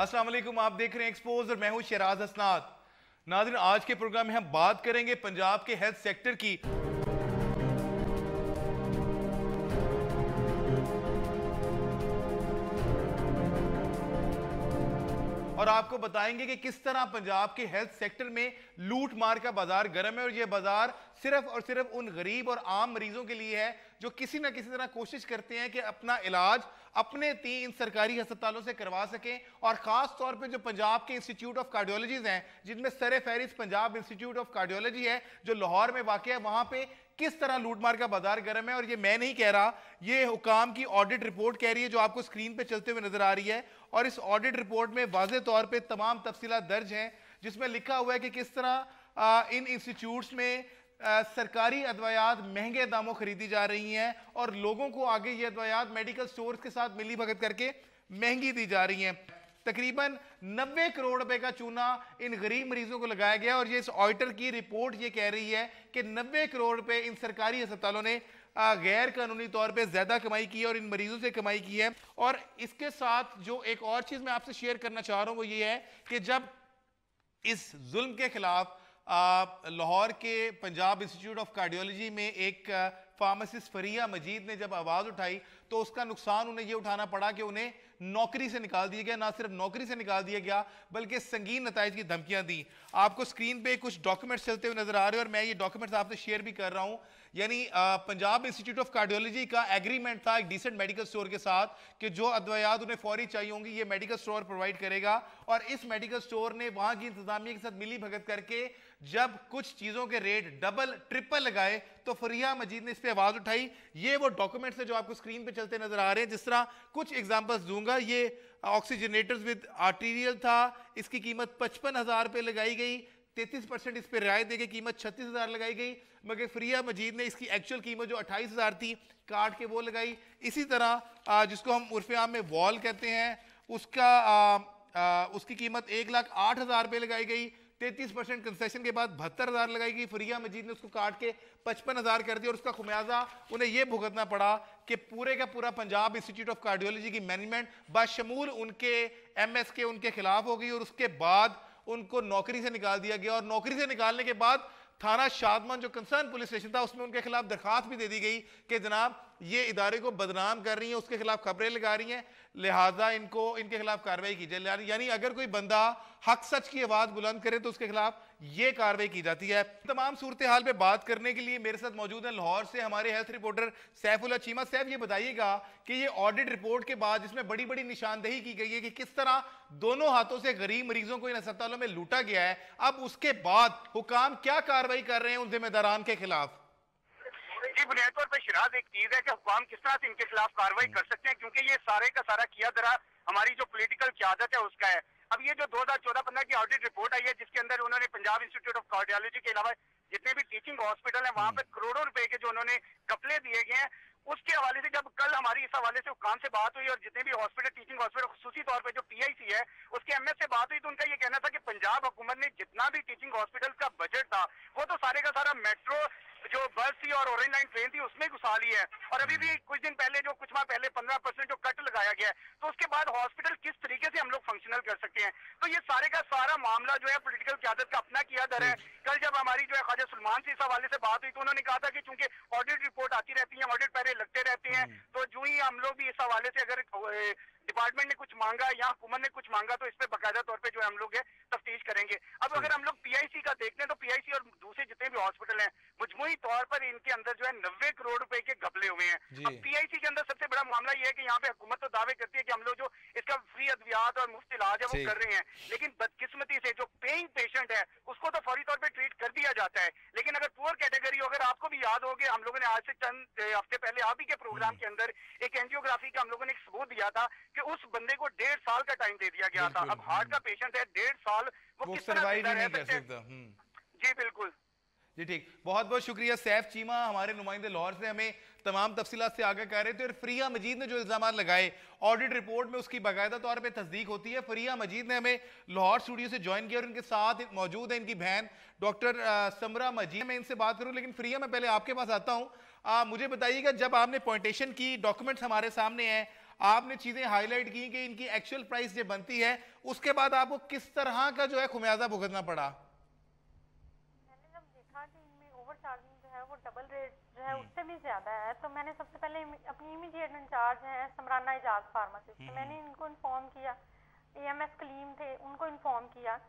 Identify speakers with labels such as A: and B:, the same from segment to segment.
A: अस्सलाम वालेकुम, आप देख रहे हैं एक्सपोज और मैं हूं शहराज हसनात। नाज़रीन, आज के प्रोग्राम में हम बात करेंगे पंजाब के हेल्थ सेक्टर की। और आपको बताएंगे कि किस तरह पंजाब के हेल्थ सेक्टर में लूट मार का बाजार गर्म है और यह बाजार सिर्फ और सिर्फ उन गरीब और आम मरीजों के लिए है जो किसी ना किसी तरह कोशिश करते हैं कि अपना इलाज अपने 3 सरकारी अस्पतालों से करवा सकें। और खास तौर पे जो पंजाब के इंस्टीट्यूट ऑफ कार्डियोलॉजीज हैं, जिनमें सरे फहरिस्त पंजाब इंस्टीट्यूट ऑफ कार्डियोलॉजी है जो लाहौर में वाक़ है, वहां पे किस तरह लूटमार का बाजार गर्म है। और ये मैं नहीं कह रहा, ये हुकाम की ऑडिट रिपोर्ट कह रही है जो आपको स्क्रीन पे चलते हुए नजर आ रही है। और इस ऑडिट रिपोर्ट में वाज़े तौर पे तमाम तफसीलात दर्ज हैं, जिसमें लिखा हुआ है कि किस तरह इन इंस्टीट्यूट्स में सरकारी अदवायात महंगे दामों खरीदी जा रही हैं और लोगों को आगे ये अदवायात मेडिकल स्टोर्स के साथ मिली भगत करके महंगी दी जा रही हैं। तकरीबन 90 करोड़ रुपए का चूना इन गरीब मरीजों को लगाया गया और ये इस ऑडिटर की रिपोर्ट ये कह रही है कि 90 करोड़ रुपए इन सरकारी अस्पतालों ने गैर कानूनी तौर पे ज्यादा कमाई की है और इन मरीजों से कमाई की है। और इसके साथ जो एक और चीज मैं आपसे शेयर करना चाह रहा हूं वो ये है कि जब इस जुल्म के खिलाफ लाहौर के पंजाब इंस्टीट्यूट ऑफ कार्डियोलॉजी में एक फार्मासिस्ट फरिया मजीद ने जब आवाज उठाई तो उसका नुकसान उन्हें यह उठाना पड़ा कि उन्हें नौकरी से निकाल दिया गया। ना सिर्फ नौकरी से निकाल दिया गया बल्कि संगीन नताइज की धमकियां दी। आपको स्क्रीन पे कुछ डॉक्यूमेंट्स चलते हुए नजर आ रहे हैं और मैं ये डॉक्यूमेंट्स आपसे शेयर भी कर रहा हूं। यानी पंजाब इंस्टीट्यूट ऑफ कार्डियोलॉजी का एग्रीमेंट था एक डिसेंट मेडिकल स्टोर के साथ कि जो अदवायात उन्हें फौरी चाहिए होंगी ये मेडिकल स्टोर प्रोवाइड करेगा। और इस मेडिकल स्टोर ने वहां की इंतजामिया के साथ मिली भगत करके जब कुछ चीजों के रेट डबल ट्रिपल लगाए तो फरिया मजीद ने इस पर आवाज उठाई। ये वो डॉक्यूमेंट्स है जो आपको स्क्रीन पे चलते नजर आ रहे हैं। जिस तरह कुछ एग्जांपल्स दूंगा, ये ऑक्सीजनेटर्स विद आर्टीरियल था, इसकी कीमत 55,000 रुपए लगाई गई, 33% इस पर रियायत देकर कीमत 36,000 लगाई गई, मगर फरिया मजीद ने इसकी एक्चुअल कीमत जो 28,000 थी काट के वो लगाई। इसी तरह जिसको हम उर्फ आम में वॉल कहते हैं उसकी कीमत 1,08,000 रुपए लगाई गई, 33% कंसेशन के बाद 72,000 लगाई गई। फरिया मजीद ने उसको काट के 55,000 कर दिया और उसका खुमियाजा उन्हें यह भुगतना पड़ा कि पूरे का पूरा पंजाब इंस्टीट्यूट ऑफ कार्डियोलॉजी की मैनेजमेंट बाशमूल उनके MS के उनके खिलाफ हो गई और उसके बाद उनको नौकरी से निकाल दिया गया। और नौकरी से निकालने के बाद थाना शादमान जो कंसर्न पुलिस स्टेशन था उसमें उनके खिलाफ दरखास्त भी दे दी गई कि जनाब ये इदारे को बदनाम कर रही हैं, उसके खिलाफ खबरें लगा रही हैं, लिहाजा इनके खिलाफ कार्रवाई की जाए। यानी अगर कोई बंदा हक सच की आवाज बुलंद करे तो उसके खिलाफ ये कार्रवाई की जाती है। तमाम सूरत हाल पे बात करने के लिए मेरे साथ मौजूद है लाहौर से हमारे हेल्थ रिपोर्टर सैफुल्लाह चीमा। साहब, ये बताइएगा कि ये ऑडिट रिपोर्ट के बाद जिसमें बड़ी बड़ी निशानदेही की गई है कि किस तरह दोनों हाथों से गरीब मरीजों को इन अस्पतालों में लूटा गया है, अब उसके बाद हुकाम क्या कार्रवाई कर रहे हैं उन जिम्मेदारान के खिलाफ?
B: जी, बुनियादी तौर पर शिराज एक चीज है कि हुकाम किस तरह से इनके खिलाफ कार्रवाई कर सकते हैं, क्योंकि ये सारे का सारा किया धरा हमारी जो पॉलिटिकल क़यादत है उसका है। अब ये जो 2014-15 की ऑडिट रिपोर्ट आई है जिसके अंदर उन्होंने पंजाब इंस्टीट्यूट ऑफ कार्डियोलॉजी के अलावा जितने भी टीचिंग हॉस्पिटल है वहां पे करोड़ों रुपए के जो उन्होंने घपले दिए गए हैं, उसके हवाले से जब कल हमारी इस हवाले से हुकाम से बात हुई और जितने भी हॉस्पिटल टीचिंग हॉस्पिटल खुसूसी तौर पे जो PIC है उसके MS से बात हुई तो उनका ये कहना था कि पंजाब हुकूमत ने जितना भी टीचिंग हॉस्पिटल का बजट था वो तो सारे का सारा मेट्रो जो बस थी और ऑरेंज लाइन ट्रेन थी उसमें घुसा ली है। और अभी भी कुछ दिन पहले जो कुछ माह पहले 15% जो कट लगाया गया है तो उसके बाद हॉस्पिटल किस तरीके से हम लोग फंक्शनल कर सकते हैं। तो ये सारे का सारा मामला जो है पॉलिटिकल क़यादत का अपना किया धर है। कल जब हमारी जो है ख्वाजा सुलेमान से इस हवाले से बात हुई तो उन्होंने कहा था कि चूंकि ऑडिट रिपोर्ट आती रहती है, ऑडिट पहले लगते रहते हैं, तो जो ही हम लोग भी इस हवाले से अगर डिपार्टमेंट ने कुछ मांगा या हुकूमत ने कुछ मांगा तो इस पे बाकायदा तौर पे जो हम लोग है तफ्तीश करेंगे। अब अगर हम लोग PIC का देखते हैं तो PIC और दूसरे जितने भी हॉस्पिटल हैं मजमूई तौर पर इनके अंदर जो है 90 करोड़ रुपए के घपले हुए हैं। अब PIC के अंदर सबसे बड़ा मामला यह है कि यहाँ पे हुकूमत तो दावे करती है कि हम लोग जो इसका फ्री अद्वियात और मुफ्त इलाज है वो कर रहे हैं, लेकिन बदकिस्मती से जो पेइंग पेशेंट है उसको तो फौरी तौर पर ट्रीट कर दिया जाता है। लेकिन अगर पुअर कैटेगरी हो, अगर आपको भी याद हो कि हम लोगों ने आज से चंद हफ्ते पहले आप ही के प्रोग्राम के अंदर एक एंजियोग्राफी का हम लोगों ने एक सबूत दिया था कि उस बंदे को 1.5 साल का टाइम दे दिया गया था। अब हार्ट का पेशेंट है, 1.5 साल वो किस तरह
A: सर्वाइव नहीं कर सकता।
B: जी बिल्कुल
A: जी ठीक, बहुत बहुत शुक्रिया सैफ चीमा, हमारे नुमाइंदे लाहौर से हमें तमाम तफसीलात से आगे कर रहे थे। और फरिया मजीद ने जो इल्जाम लगाए ऑडिट रिपोर्ट में उसकी बाकायदा तौर पे तस्दीक होती है। फरिया मजीद ने हमें लाहौर स्टूडियो से ज्वाइन किया और उनके साथ मौजूद है इनकी बहन डॉक्टर समरा मजीद। मैं इनसे बात करूं, लेकिन फरिया मैं पहले आपके पास आता हूं। मुझे बताइएगा, जब आपने पॉइंटेशन की, डॉक्यूमेंट्स हमारे सामने हैं, आपने चीजें हाईलाइट की कि इनकी एक्चुअल प्राइस जो बनती है, उसके बाद आपको किस तरह का जो है खुमियाजा भुगतना पड़ा?
C: मैंने जब देखा कि इनमें ओवर चार्जिंग जो है वो डबल रेट जो है उससे भी ज्यादा है, तो मैंने सबसे पहले अपनी इमीडिएट इंचार्ज है समराना एजाज फार्मासिस्ट, मैंने इनको इन्फॉर्म किया। एएमएस कलीम थे, उनको इन्फॉर्म किया,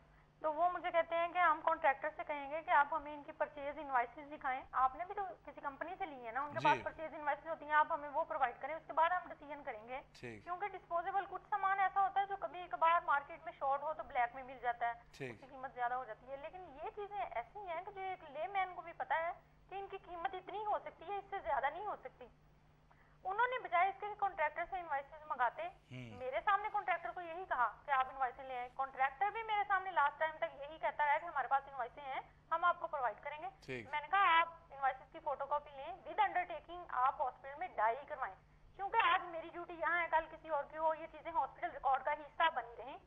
C: तो वो मुझे कहते हैं कि हम कॉन्ट्रैक्टर से कहेंगे कि आप हमें इनकी परचेज इनवाइसेस दिखाएं। आपने भी तो किसी कंपनी से ली है ना, उनके पास परचेज इनवाइसेस होती हैं, आप हमें वो प्रोवाइड करें, उसके बाद हम डिसीजन करेंगे। क्योंकि डिस्पोजेबल कुछ सामान ऐसा होता है जो कभी कभार मार्केट में शॉर्ट हो तो ब्लैक में मिल जाता है, उसकी कीमत ज्यादा हो जाती है। लेकिन ये चीजें ऐसी हैं कि जो एक लेमैन को भी पता है कि इनकी कीमत इतनी हो सकती है, इससे ज्यादा नहीं हो सकती। उन्होंने बजाय इसके कॉन्ट्रैक्टर से इनवाइसेस मंगाते, मेरे सामने कॉन्ट्रैक्टर को यही कहा कि आप इनवाइसेस ले आए। कॉन्ट्रैक्टर भी मेरे सामने लास्ट टाइम तक यही कहता रहा कि हमारे पास इनवाइसेस हैं, हम आपको प्रोवाइड करेंगे। मैंने कहा आप इनवाइसेस की फोटोकॉपी लें, विद अंडरटेकिंग आप हॉस्पिटल में डायरी करवाएं, क्योंकि आज मेरी ड्यूटी यहाँ है, कल किसी और की हो, ये चीजें हॉस्पिटल रिकॉर्ड का हिस्सा बनी रहे,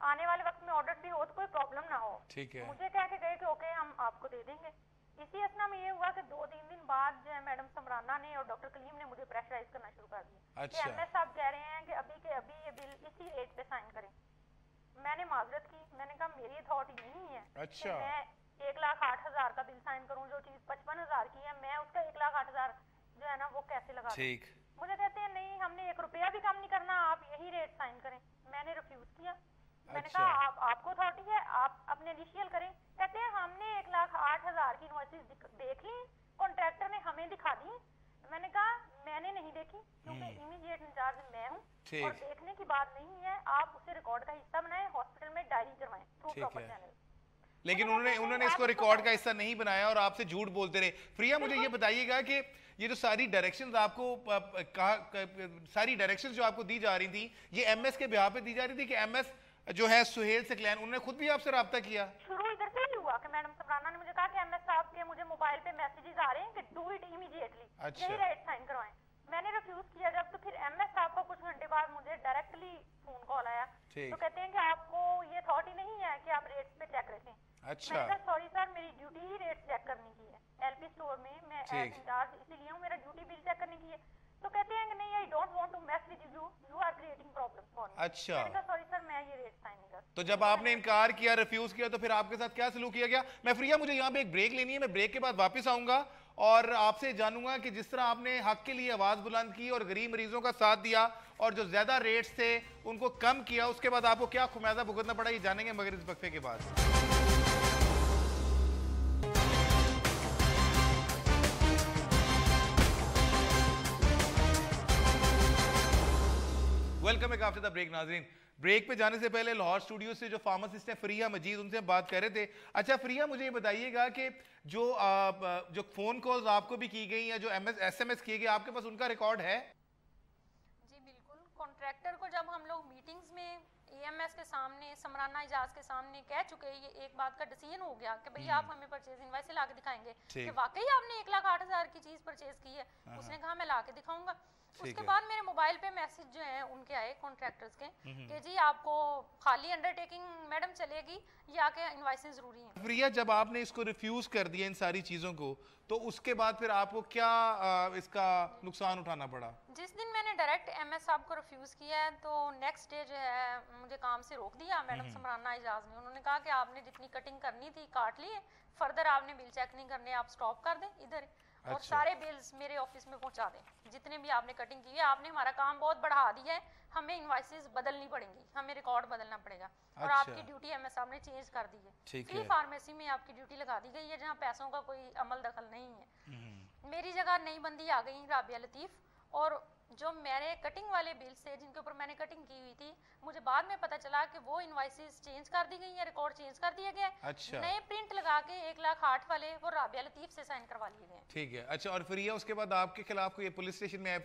C: आने वाले वक्त में ऑडिट भी हो तो कोई प्रॉब्लम ना हो। मुझे कह के गए कि ओके हम आपको दे देंगे। इसी असना में ये हुआ कि 2-3 दिन बाद जो है मैडम समराना ने और डॉक्टर कलीम ने मुझे प्रेशराइज करना शुरू कर दिया कि एमएस साहब कह रहे हैं कि अभी के अभी ये बिल इसी रेट पे साइन करें। मैंने माजरत की, मैंने कहा मेरी अथॉरिटी नहीं है कि मैं 1,08,000 का बिल साइन करूं, जो चीज 55,000 की है मैं उसका 1,08,000 जो है ना वो कैसे लगा दूं। मुझे कहते हैं नहीं हमने 1 रुपया भी कम नहीं करना, आप यही रेट साइन करें। मैंने रिफ्यूज किया, मैंने कहा आपको अथॉरिटी है, आप अपने इनिशियल करें। कहते हैं हमने 1,08,000 की इनवॉइसेस देख ली, कॉन्ट्रैक्टर ने हमें दिखा दी। मैंने कहा मैंने नहीं देखी, क्योंकि इमीडिएट इंचार्ज मैं हूँ और देखने की बात नहीं है, आप उसे रिकॉर्ड का हिस्सा बनाएं, हॉस्पिटल में डायरी करवाएं थ्रू प्रॉपर चैनल।
A: लेकिन उन्होंने इसको रिकॉर्ड का हिस्सा नहीं बनाया और आपसे झूठ बोलते रहे। प्रिया मुझे ये बताइएगा कि ये जो सारी डायरेक्शंस आपको सारी डायरेक्शंस जो आपको दी जा रही थी, ये एमएस के बिहाफ पे दी जा रही थी कि एमएस जो है सुहेल सकलैन उन्होंने खुद भी आपसे राब्ता किया?
C: शुरू इधर से ही हुआ कि मैडम समराना ने मुझे कहा कि एमएस साहब के मुझे मोबाइल पे मैसेजेस आ रहे हैं कि डू इट इमीडिएटली, यही रेट साइन करवाएं। मैंने रिफ्यूज किया जब, तो फिर एमएस साहब को कुछ घंटे बाद मुझे डायरेक्टली फोन कॉल आया, तो कहते हैं कि आपको ये अथॉरिटी नहीं है कि आप रेट्स पे चेक रखें। मैंने कहा सॉरी सर, मेरी ड्यूटी ही रेट चेक करने की है, एलपी स्टोर में मैं एज इंचार्ज इसीलिए हूँ, मेरा ड्यूटी बिल चेक करने की है। तो कहते हैं कि नहीं I don't want to mess with you, you are creating problems for me. मैंने कहा सॉरी सर मैं ये रेट साइन नहीं कर।
A: तो जब आपने इनकार किया, रिफ्यूज किया, तो फिर आपके साथ क्या सलूक किया गया? मैं प्रिया मुझे यहाँ पे एक ब्रेक लेनी है, मैं ब्रेक के बाद वापस आऊंगा और आपसे जानूंगा कि जिस तरह आपने हक के लिए आवाज बुलंद की और गरीब मरीजों का साथ दिया और जो ज्यादा रेट्स थे उनको कम किया, उसके बाद आपको क्या खुमियाजा भुगतना पड़ा, ये जानेंगे मगर इस वक्फे के बाद। Welcome back after the break. नाज़रीन, ब्रेक पे जाने से पहले लाहौर स्टूडियो से जो फार्मासिस्ट है फरिया मजीद, उनसे हम बात कर रहे थे। अच्छा फरिया, मुझे ये बताइएगा कि जो फोन कॉल्स आपको भी की गई या जो एसएमएस किए गए, आपके पास उनका रिकॉर्ड है?
C: जी बिल्कुल। कॉन्ट्रैक्टर को जब हम लोग मीटिंग्स में एएमएस के सामने, समराना इजाज के सामने कह चुके, ये एक बात का डिसीजन हो गया कि भाई आप हमें परचेज इनवाइस ला के दिखाएंगे कि वाकई आपने 1,08,000 की चीज परचेज की है। उसने कहा मैं ला के दिखाऊंगा। उसके बाद मेरे मोबाइल पे मैसेज जो है उनके आए कॉन्ट्रैक्टर्स के कि जी आपको खाली अंडरटेकिंग मैडम चलेगी या के इनवाइसेस जरूरी हैं।
A: प्रिया, जब आपने इसको रिफ्यूज कर दिया इन सारी चीजों को, तो उसके बाद फिर आपको क्या इसका नुकसान उठाना पड़ा?
C: जिस दिन मैंने डायरेक्ट एमएस साहब को रिफ्यूज किया है, तो नेक्स्ट डे जो है मुझे काम से रोक दिया मैडम समराना इजाज ने। उन्होंने कहा कि आपने जितनी कटिंग करनी थी काट ली है, फर्दर आपने बिल चेक नहीं करने, आप स्टॉप कर दें इधर और सारे बिल्स मेरे ऑफिस में पहुंचा दें, जितने भी आपने कटिंग की है। आपने हमारा काम बहुत बढ़ा दिया है, हमें इनवॉइसेस बदलनी पड़ेंगी, हमें रिकॉर्ड बदलना पड़ेगा और आपकी ड्यूटी एमएस साहब ने चेंज कर दी है। फ्री फार्मेसी में आपकी ड्यूटी लगा दी गई है, जहाँ पैसों का कोई अमल दखल नहीं है। मेरी जगह नई बंदी आ गई राबिया लतीफ, और जो मेरे कटिंग वाले बिल्स थे जिनके ऊपर मैंने कटिंग की हुई थी, मुझे बाद में पता चला कि वो इनवॉइसेस चेंज कर दी गई है, रिकॉर्ड चेंज कर दिया गया है। नए प्रिंट लगा के 1,08,000 वाले वो राबिया लतीफ से साइन करवा लिए गए।
A: ठीक है। अच्छा, और फिर ये उसके बाद आपके खिलाफ कोई पुलिस स्टेशन में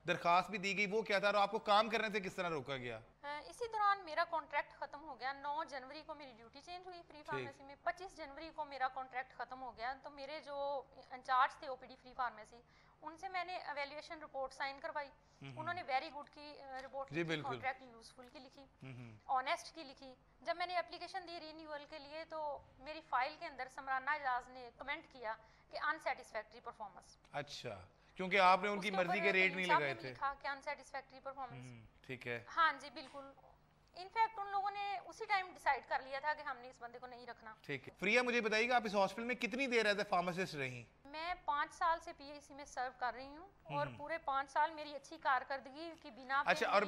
A: दरखास्त भी दी गई, वो क्या था और आपको काम करने से किस तरह रोका गया?
C: इसी दौरान मेरा कॉन्ट्रैक्ट खत्म हो गया। 9 जनवरी को मेरी ड्यूटी चेंज हुई फ्री फार्मेसी में, 25 जनवरी को मेरा कॉन्ट्रैक्ट खत्म हो गया। तो मेरे जो इंचार्ज थे ओपीडी फ्री फार्मेसी, उनसे मैंने एवेल्युएशन रिपोर्ट साइन करवाई। उन्होंने वेरी गुड की रिपोर्ट लिखी, कॉन्ट्रैक्ट यूजफुल की लिखी, ऑनेस्ट की लिखी। जब मैंने एप्लीकेशन दी रिन्यूअल के लिए, तो मेरी फाइल के अंदर समराना इजाज ने कमेंट किया कि अनसेटिस्फैक्टरी परफॉर्मेंस।
A: अच्छा, क्योंकि आपने उनकी मर्जी के रेट नहीं लगाए थे।
C: क्या अनसैटिस्फैक्टरी परफॉर्मेंस।
A: ठीक है।
C: हाँ जी बिल्कुल, इनफैक्ट उन लोगों ने उसी टाइम डिसाइड कर लिया था कि हमने इस बंदे को नहीं रखना।
A: ठीक है। प्रिया मुझे बताइएगा आप इस हॉस्पिटल में कितनी देर एज ए फार्मासिस्ट रही?
C: मैं 5 साल से पीएचसी में सर्व कर रही हूँ और पूरे 5 साल मेरी अच्छी कारकर्दगी की बिना पे।
A: अच्छा, और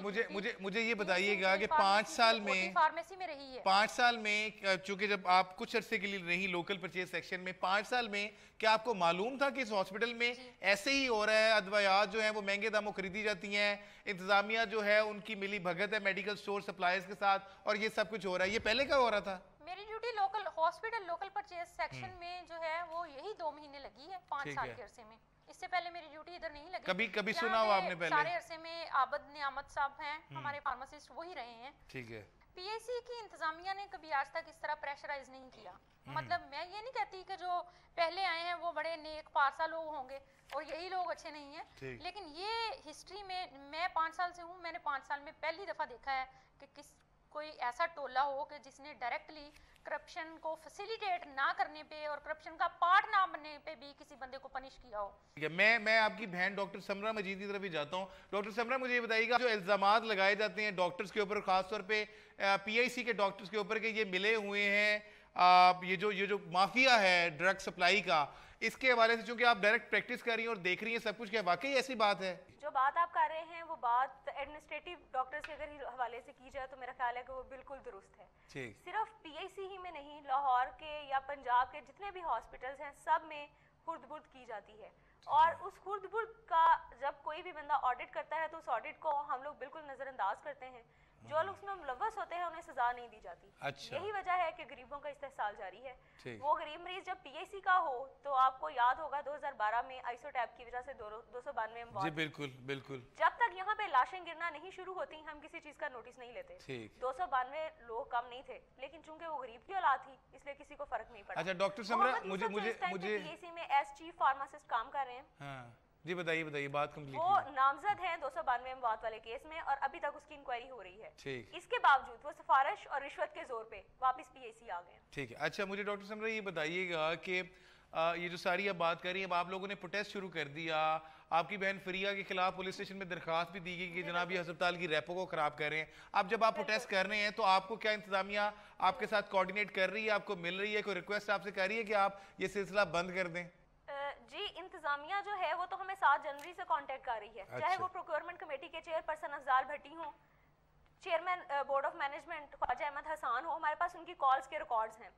A: मुझे ये बताइएगा कि 5 साल में
C: फार्मेसी में रही है।
A: 5 साल में चूंकि जब आप कुछ अरसे के लिए रही लोकल परचेज सेक्शन में, 5 साल में क्या आपको मालूम था कि इस हॉस्पिटल में ऐसे ही हो रहा है, अदवायात जो है वो महंगे दामों खरीदी जाती हैं, इंतजामिया जो है उनकी मिली भगत है मेडिकल स्टोर सप्लायर्स के साथ, और ये सब कुछ हो रहा है, ये पहले क्या हो रहा था?
C: मेरी duty local hospital local purchase section में जो है वो यही 2 महीने लगी है 5 साल के अरसे में। इससे पहले मेरी ड्यूटी इधर नहीं लगी।
A: कभी सुना हो आपने पहले?
C: सारे अरसे में आबद नियामत साहब हैं हमारे फार्मासिस्ट, वही रहे हैं।
A: ठीक है।
C: पीएचसी की इंतजामिया ने कभी आज तक इस तरह प्रेशराइज नहीं किया। मतलब मैं ये नहीं कहती कि जो पहले आए हैं वो बड़े नेक पारसा लोग होंगे और यही लोग अच्छे नहीं हैं, लेकिन ये हिस्ट्री में मैं 5 साल से हूँ, मैंने 5 साल में पहली दफा देखा है कि कोई ऐसा टोला हो कि जिसने डायरेक्टली करप्शन को फैसिलिटेट ना करने पे और करप्शन का पार्ट ना बनने पे भी किसी बंदे को पनिश किया हो।
A: ठीक है। मैं आपकी बहन डॉक्टर समरा मजीद की तरफ भी जाता हूँ। डॉक्टर समरा मुझे ये बताइएगा, जो इल्जामात लगाए जाते हैं डॉक्टर्स के ऊपर, खासतौर पे पीआईसी के डॉक्टर्स के ऊपर कि ये मिले हुए हैं, ये जो माफिया है ड्रग सप्लाई का, इसके हवाले से चूंकि आप डायरेक्ट प्रैक्टिस कर रही हैं और देख रही हैं सब कुछ, क्या वाकई ऐसी बात है?
D: जो बात आप कर रहे हैं वो बात एडमिनिस्ट्रेटिव डॉक्टर्स के अगर हवाले से की जाए तो मेरा ख्याल है कि वो बिल्कुल दुरुस्त है। सिर्फ पीआईसी ही में नहीं, लाहौर के या पंजाब के जितने भी हॉस्पिटल्स हैं सब में हुर्द-बुर्द की जाती है, और उस हुर्द-बुर्द का जब कोई भी बंदा ऑडिट करता है तो उस ऑडिट को हम लोग बिल्कुल नजरअंदाज करते हैं। जो लोग उसमें मुलव्वस होते हैं उन्हें सजा नहीं दी जाती।
A: अच्छा।
D: यही वजह है कि गरीबों का इस्तेहसाल जारी है। वो गरीब मरीज जब पीएचसी का हो तो आपको याद होगा 2012 में आइसोटैप की वजह से 292 मौत।
A: जी बिल्कुल बिल्कुल।
D: जब तक यहाँ पे लाशें गिरना नहीं शुरू होती हम किसी चीज का नोटिस नहीं लेते। 292 लोग कम नहीं थे, लेकिन चूंकि वो गरीब की औलाद थी इसलिए किसी को फर्क नहीं पड़ा।
A: अच्छा डॉक्टर समरा, मुझे
D: पीएचसी में एज चीफ फार्मासिस्ट काम कर रहे हैं।
A: हाँ जी बताइए बात कंप्लीट।
D: वो नामजद हैं 292 मौत वाले केस में और अभी तक उसकी इंक्वायरी हो रही है।
A: ठीक।
D: इसके बावजूद वो सिफारिश और रिश्वत के जोर पे वापस पीएचसी आ गए।
A: ठीक है। अच्छा मुझे डॉक्टर समरा ये बताइएगा कि ये जो सारी आप बात कर रही हैं, अब आप लोगों ने प्रोटेस्ट शुरू कर दिया, आपकी बहन फरिया के खिलाफ पुलिस स्टेशन में दरखास्त भी दी गई कि जनाब ये अस्पताल की रेपो को खराब कर रहे हैं। अब जब आप प्रोटेस्ट कर रहे हैं तो आपको क्या इंतजामिया आपके साथ कोऑर्डिनेट कर रही है, आपको मिल रही है, कोई रिक्वेस्ट आपसे कर रही है कि आप ये सिलसिला बंद कर दें?
D: जी इंतजामिया जो है वो तो हमें 7 जनवरी से कांटेक्ट कर रही है।
A: अच्छा।
D: चाहे वो प्रोक्योरमेंट कमेटी के चेयरपर्सन अफजाल भट्टी हो, chairman board of management Khwaja Ahmad Hasan हो, हमारे पास उनकी कॉल्स के रिकॉर्ड्स हैं,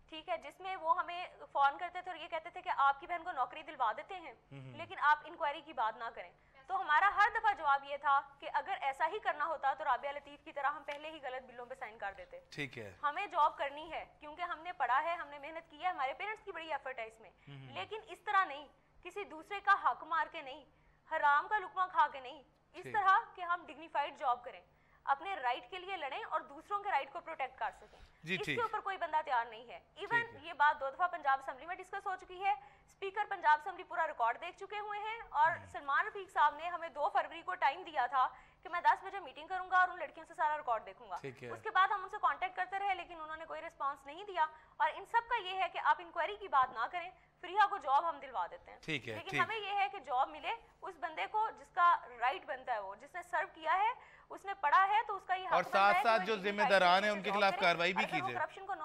D: ठीक है, जिसमें वो हमें फोन करते थे और ये कहते थे कि आपकी बहन को नौकरी दिलवा देते हैं लेकिन आप इंक्वायरी की बात ना करें। तो हमारा हर दफा जवाब ये था कि अगर ऐसा ही करना होता तो राबिया लतीफ की तरह हम पहले ही गलत बिलों पे साइन कर देते।
A: ठीक है।
D: हमें जॉब करनी है क्योंकि हमने पढ़ा है, हमने मेहनत की है, हमारे पेरेंट्स की बड़ी एफर्ट है इसमें, लेकिन इस तरह नहीं, किसी दूसरे का हक मार के नहीं, हराम का लुकमा खा के नहीं, इस तरह कि हम डिग्निफाइड जॉब करें, अपने राइट के लिए लड़ें और दूसरों के राइट को प्रोटेक्ट कर सकें। इसके ऊपर कोई बंदा तैयार नहीं है। इवन ये बात 2 दफा पंजाब असेंबली में डिस्कस हो चुकी है, स्पीकर पंजाब असेंबली पूरा रिकॉर्ड देख चुके हुए हैं, और सलमान रफीक साहब ने हमें 2 फरवरी को टाइम दिया था कि मैं 10 बजे मीटिंग करूंगा और उन लड़कियों से सारा रिकॉर्ड देखूंगा। उसके बाद हम उनसे कांटेक्ट करते रहे लेकिन उन्होंने कोई रिस्पांस नहीं दिया, और इन सब का ये है कि आप इंक्वायरी की बात ना करें, फरिया को जॉब हम दिलवा देते हैं।
A: ठीक है,
D: लेकिन हमें ये है कि जॉब मिले उस बंदे को जिसका राइट बनता है, वो जिसने सर्व किया है, उसने पढ़ा है तो उसका ये हक
A: और साथ-साथ जो जिम्मेदारान है उनके खिलाफ कार्रवाई भी की जाए।
D: करप्शन को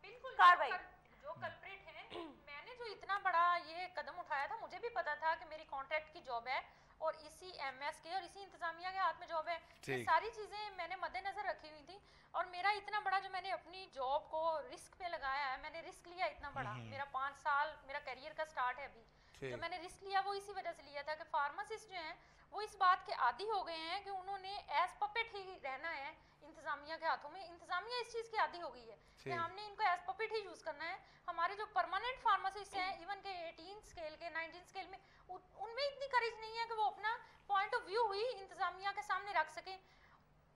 C: बिल्कुल
D: कार्रवाई
C: जो कल्प्रिट है। मैंने जो इतना बड़ा ये कदम उठाया था, मुझे भी पता था कि मेरी कॉन्ट्रैक्ट की जॉब है और इसी एमएस के और इसी इंतजामिया के हाथ में जॉब है। ये सारी चीजें मैंने मद्देनजर रखी हुई थी, और मेरा इतना बड़ा जो मैंने अपनी जॉब को रिस्क पे लगाया है, मैंने रिस्क लिया इतना बड़ा, मेरा 5 साल मेरा करियर का स्टार्ट है अभी, जो मैंने रिस्क लिया वो इसी वजह से लिया था कि फार्मासिस्ट जो हैं वो इस बात के आदी हो गए हैं कि उन्होंने एज पपेट ही रहना है इंतजामिया के हाथों में। इंतजामिया इस चीज की आदी हो गई है कि हमने इनको एज पपेट ही यूज करना है। हमारे जो परमानेंट फार्मासिस्ट हैं, इवन के 18 स्केल के 19 स्केल में, उनमें इतनी करेज नहीं है कि वो अपना पॉइंट ऑफ व्यू हुई इंतजामिया के सामने रख सके।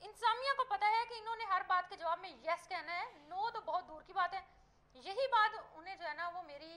C: इंतजामिया को पता है कि इन्होंने हर बात के जवाब में यस कहना है, नो तो बहुत दूर की बात है। यही बात उन्हें जो है ना वो मेरी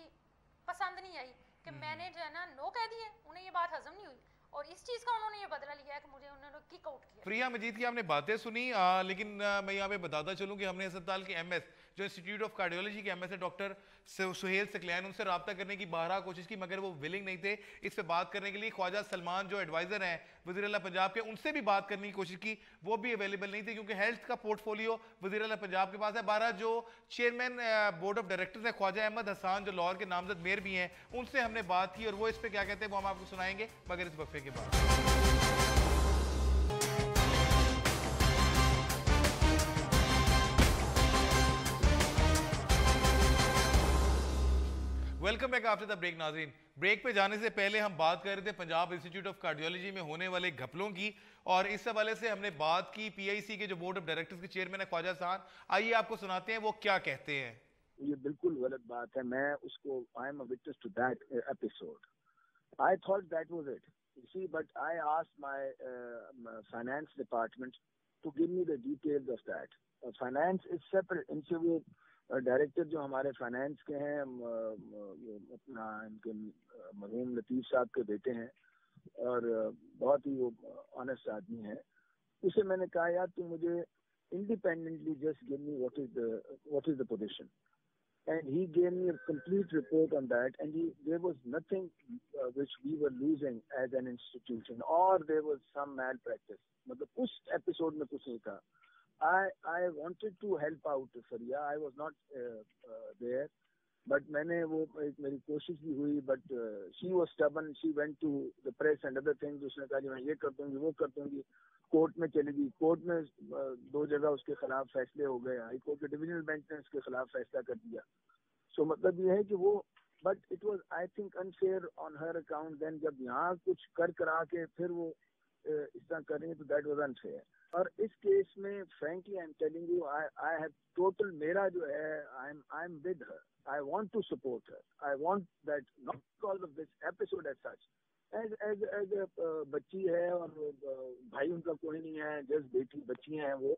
C: पसंद नहीं आई कि मैंने जो है ना नो कह दिए, उन्हें ये बात हजम नहीं हुई, और इस चीज का उन्होंने ये बदला लिया है कि मुझे उन्होंने किक आउट किया।
A: प्रिया मजीद की आपने बातें सुनी, लेकिन मैं यहाँ पे बताता चलूँ कि हमने अस्पताल के एमएस जो इंस्टीट्यूट ऑफ कार्डियोलॉजी के एमएस डॉक्टर सुहेल सकलैन, उनसे रब्ता करने की 12 कोशिश की मगर वो विलिंग नहीं थे इस पे बात करने के लिए। ख्वाजा सलमान जो एडवाइजर हैं वज़ीर आला पंजाब के, उनसे भी बात करने की कोशिश की, वो भी अवेलेबल नहीं थे क्योंकि हेल्थ का पोर्टफोलियो वज़ीर आला पंजाब के पास है। 12 जो चेयरमैन बोर्ड ऑफ डायरेक्टर्स है ख्वाजा अहमद हसान जो लाहौर के नामजद मेयर भी हैं, उनसे हमने बात की और वो इस पर क्या कहते हैं वो हम आपको सुनाएंगे मगर इस वक्फे के बाद। Welcome back after the break नाज़रीन। ब्रेक पे जाने से पहले हम बात कर रहे थे पंजाब इंस्टीट्यूट ऑफ कार्डियोलॉजी में होने वाले घपलों की और इस हवाले से हमने बात की पीआईसी के जो बोर्ड ऑफ डायरेक्टर्स के चेयरमैन है ख्वाजा हसान। आइए आपको सुनाते हैं वो क्या कहते हैं।
E: ये बिल्कुल गलत बात है। मैं उसको I am a witness to that episode. I thought that was it, you see, but I asked my finance department to give me the details of that. Finance is separate. इनसे वो डायरेक्टर जो हमारे finance के हैं अपना इनके मरहूम लतीफ़ साहब के बेटे हैं और बहुत ही वो ऑनेस्ट आदमी है। उसे मैंने कहा यार तू मुझे independently just give me what is the position, and he gave me a complete report on that, and there was nothing which we were losing as an institution or there was some malpractice. मतलब उस episode में कुछ नहीं था। I wanted to help out Faria. I was not there, but मैंने वो एक मेरी कोशिश भी हुई, but she was stubborn. She went to the press and other things. उसने कहा मैं ये कर दूंगी वो कर दूंगी। कोर्ट में चली गई। कोर्ट में 2 जगह उसके खिलाफ फैसले हो गए। हाई कोर्ट के डिविजनल बेंच ने उसके खिलाफ फैसला कर दिया। सो मतलब ये है कि वो, but it was I think unfair on her account. Then जब यहाँ कुछ कर करा के फिर वो इस तरह करेंगे तो दैट वाज अनफेयर। और इस केस में frankly I am telling you, I have total, मेरा जो है I am with her. I want to support her. I want that, not because of this episode as such. As a बच्ची है और भाई उनका कोई नहीं है, just बेटी बच्ची हैं वो,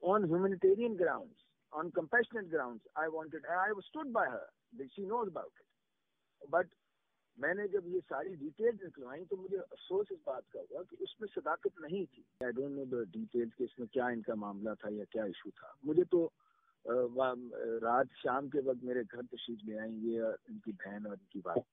E: on humanitarian grounds, on compassionate grounds, I stood by her. She knows about it. But मैंने जब ये सारी डिटेल्स निकलवाई तो मुझे अफसोस इस बात का हुआ कि उसमें सदाकत नहीं थी। I don't know the details कि इसमें क्या इनका मामला था या क्या इशू था। मुझे तो रात शाम के वक्त मेरे घर तशरीफ ले आई ये इनकी बहन और इनकी बात।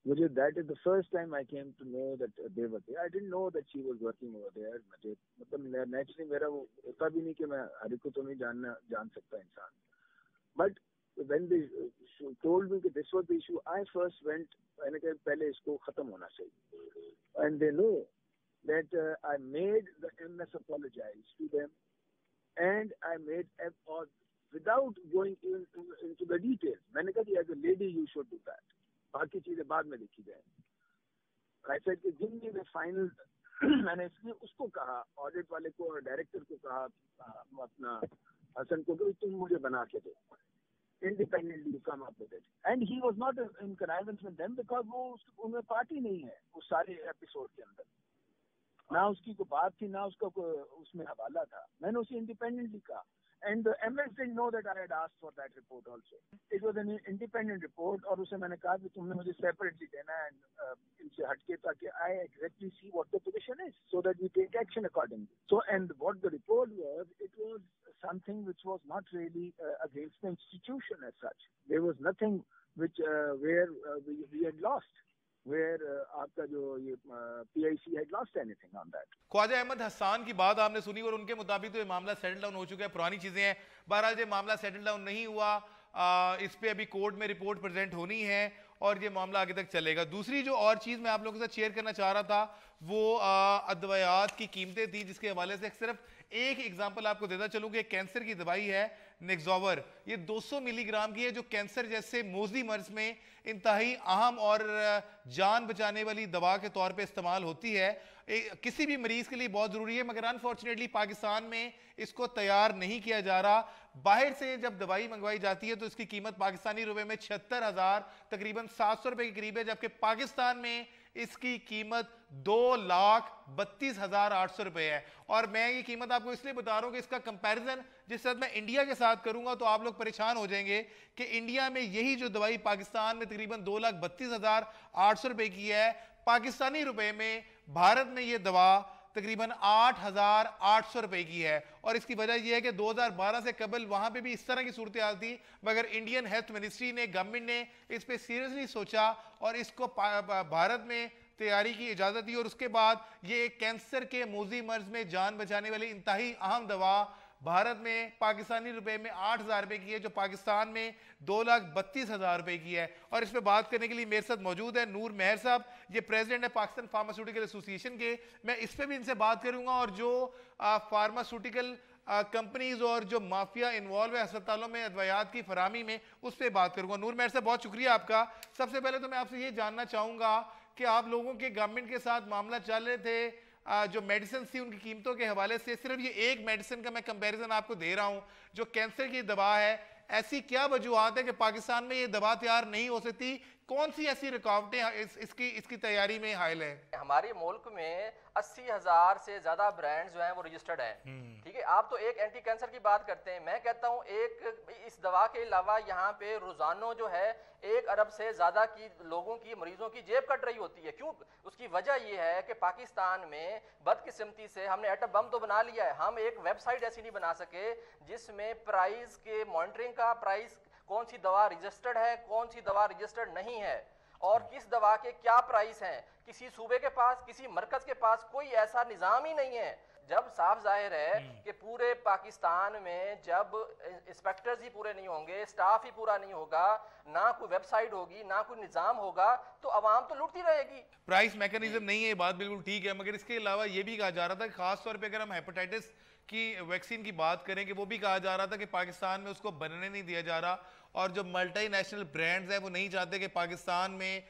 E: मुझे that is the first time I came to know that they were there. I didn't know that she was working over there. मुझे मतलब नेचुरली मेरा वो होता भी नहीं कि मैं हर एक को तो नहीं जान सकता इंसान। But when they told me कि this was the issue, I first went, मैंने कहा पहले इसको खत्म होना चाहिए। And they know that I made the MS apologize to them and I made without going into the details. मैंने कहा कि as a lady you should do that. बाकी चीजें बाद में देखी जाए। I said कि give me the final मैंने इसलिए उसको कहा, ऑडिट वाले को और डायरेक्टर को कहा अपना हसन को कि तुम मुझे बना के दो, independently you come up with it. And he was not in connivance with them because वो उनमें पार्टी नहीं है उस सारे एपिसोड के अंदर। ना उसकी कोई बात थी ना उसका उसमें हवाला था। मैंने उसे इंडिपेंडेंटली कहा। And the MS didn't know that I had asked for that report also. It was an independent report और उसे मैंने कहा कि तुमने मुझे separately देना है इनसे हटके ताकि I exactly see what the position is so that we take action accordingly. So and what the report was, it was something which was not really against the institution as such. There was nothing which where we had lost. Where आपका जो ये PIC had lost anything on that.
A: Khwaja Ahmad Hasan की बात आपने सुनी और उनके मुताबिक तो ये मामला सेटल डाउन हो चुका है, पुरानी चीजें हैं। बहरहाल ये मामला सेटल डाउन नहीं हुआ, इस पे अभी कोर्ट में रिपोर्ट प्रेजेंट होनी है और ये मामला आगे तक चलेगा। दूसरी जो और चीज मैं आप लोगों के साथ शेयर करना चाह रहा था वो अदवायात की कीमतें थी, जिसके हवाले से सिर्फ एक एग्जांपल आपको देता चलूं कि कैंसर की दवाई है नेक्सोवर, ये 200 मिलीग्राम की है जो कैंसर जैसे मोज़ी मर्ज में इंतहाई अहम और जान बचाने वाली दवा के तौर पे इस्तेमाल होती है। किसी भी मरीज के लिए बहुत ज़रूरी है मगर अनफॉर्चुनेटली पाकिस्तान में इसको तैयार नहीं किया जा रहा। बाहर से जब दवाई मंगवाई जाती है तो इसकी कीमत पाकिस्तानी रुपए में 76,000 तकरीबन 700 रुपए के करीब है, जबकि पाकिस्तान में इसकी कीमत 2,32,800 रुपए है। और मैं ये कीमत आपको इसलिए बता रहा हूं कि इसका कंपैरिजन जिस तरह मैं इंडिया के साथ करूंगा तो आप लोग परेशान हो जाएंगे कि इंडिया में यही जो दवाई पाकिस्तान में तकरीबन 2,32,800 रुपए की है, पाकिस्तानी रुपए में भारत में ये दवा तकरीबन 8,800 रुपए की है। और इसकी वजह यह है कि 2012 से कबल वहां पे भी इस तरह की सूरत हाल थी, मगर इंडियन हेल्थ मिनिस्ट्री ने, गवर्नमेंट ने इस पे सीरियसली सोचा और इसको भारत में तैयारी की इजाजत दी। और उसके बाद ये कैंसर के मोजी मर्ज में जान बचाने वाली इंतहाई अहम दवा भारत में पाकिस्तानी रुपए में 8,000 रुपए की है, जो पाकिस्तान में 2,32,000 रुपए की है। और इस पे बात करने के लिए मेरे साथ मौजूद है नूर मेहर साहब, ये प्रेसिडेंट है पाकिस्तान फार्मास्यूटिकल एसोसिएशन के। मैं इस पे भी इनसे बात करूंगा और जो फार्मास्यूटिकल कंपनीज और जो माफिया इन्वॉल्व है अस्पतालों में अद्वियात की फरामी में, उस पर बात करूंगा। नूर मेहर साहब, बहुत शुक्रिया आपका। सबसे पहले तो मैं आपसे ये जानना चाहूंगा कि आप लोगों के गवर्नमेंट के साथ मामला चल रहे थे जो मेडिसिन थी उनकी कीमतों के हवाले से, सिर्फ ये एक मेडिसिन का मैं कंपैरिजन आपको दे रहा हूं जो कैंसर की दवा है, ऐसी क्या वजूहत है कि पाकिस्तान में ये दवा तैयार नहीं हो सकती? कौन सी ऐसी रुकावटें इसकी तैयारी में हायल है?
F: हमारे मुल्क में 80,000 से ज्यादा ब्रांड्स जो हैं वो रजिस्टर्ड हैं। ठीक है, आप तो एक एंटी कैंसर की बात करते हैं, मैं कहता हूं एक इस दवा के अलावा यहाँ पे रोजाना जो है 1 अरब से ज्यादा की लोगों की, मरीजों की जेब कट रही होती है। क्यों? उसकी वजह यह है कि पाकिस्तान में बदकिस्मती से हमने एटम बम तो बना लिया है, हम एक वेबसाइट ऐसी नहीं बना सके जिसमें प्राइस के मॉनिटरिंग का, प्राइस कौन सी दवा रजिस्टर्ड है, कौन सी दवा रजिस्टर्ड नहीं है और किस दवा के क्या प्राइस हैं, किसी सूबे के पास, किसी मरकज के पास कोई ऐसा निजाम ही नहीं है। जब साफ जाहिर है कि पूरे पाकिस्तान में जब इंस्पेक्टर्स ही पूरे नहीं होंगे, स्टाफ ही पूरा नहीं होगा, ना कोई वेबसाइट होगी, ना कोई निजाम होगा, तो आवाम तो लुटती रहेगी।
A: प्राइस मैकेनिज्म नहीं है, ये बात बिल्कुल ठीक है, मगर इसके अलावा ये भी कहा जा रहा था, खास तौर पे अगर हम हेपेटाइटिस की वैक्सीन की बात करें, कि वो भी कहा जा रहा था कि पाकिस्तान में उसको बनने नहीं दिया जा रहा और जो मल्टीनेशनल ब्रांड्स हैं वो नहीं चाहते कि पाकिस्तान में